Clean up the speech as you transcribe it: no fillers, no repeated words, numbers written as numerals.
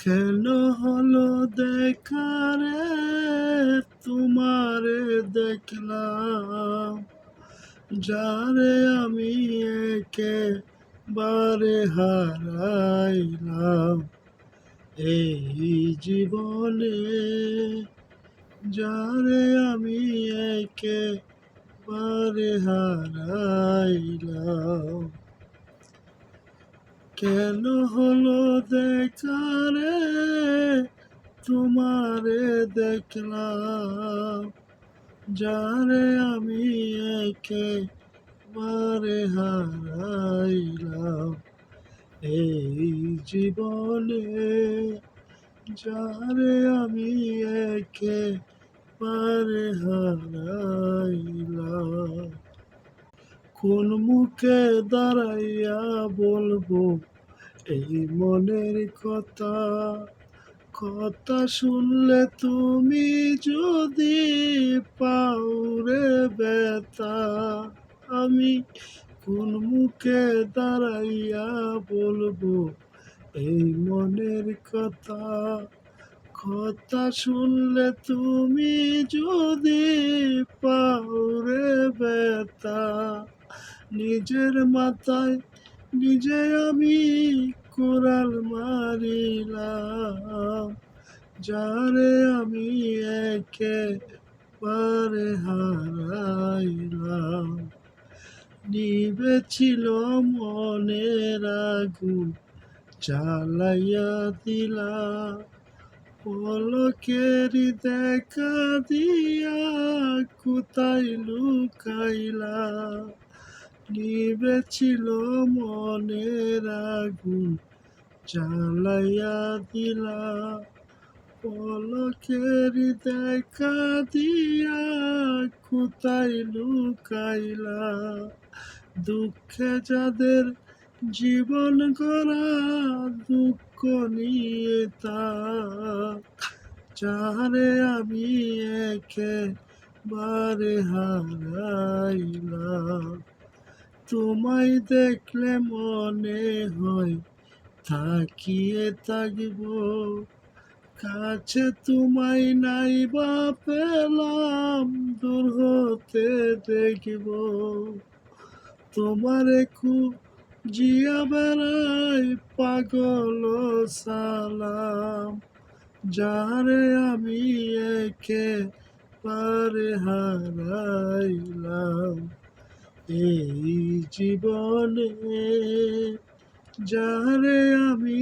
কেন হলো দেখা রে, তোমারে দেখলাম, যারে আমি একেবারে হারাইলাম এই জীবনে, যারে আমি একেবারে হারাইলাম। কেন হলো দেখা রে, তোমারে দেখলাম, যারে আমি একেবারে হারাইলাম এই জীবনে, যারে আমি একেবারে হারাইলাম। কোন মুখে দাঁড়াইয়া বলবো এই মনের কথা, কথা শুনলে তুমি যদি পাও রে ব্যথা। আমি কোন মুখে দাঁড়াইয়া বলবো এই মনের কথা, কথা শুনলে তুমি যদি পাও রে ব্যথা। নিজের মাথায় নিজে আমি কোরাল মারিলাম, যারে আমি একেবারে হারাইলাম। নিভেছিল মনের আগুন, জ্বালাইয়া দিলা, পলকেরই দেখা দিয়া কোথায় লুকাইলা। নিভেছিল মনের আগুন, জ্বালাইয়া দিলা, পলকেরই দেখা দিয়া কোথায় লুকাইলা। দুঃখে যাদের জীবন গড়া, দুঃখ নিয়ে থাক, যারে আমি একেবারে হারাইলাম। তোমায় দেখলে মনে হয় থাকিয়ে থাকব, কাছে তোমায় নাই বা পেলাম, দূর হতে দেখব। তোমারে খুঁজিয়া বেড়াই পাগল সালাম, যারে আমি একেবারে হারাইলাম এই জীবনে, যারে আমি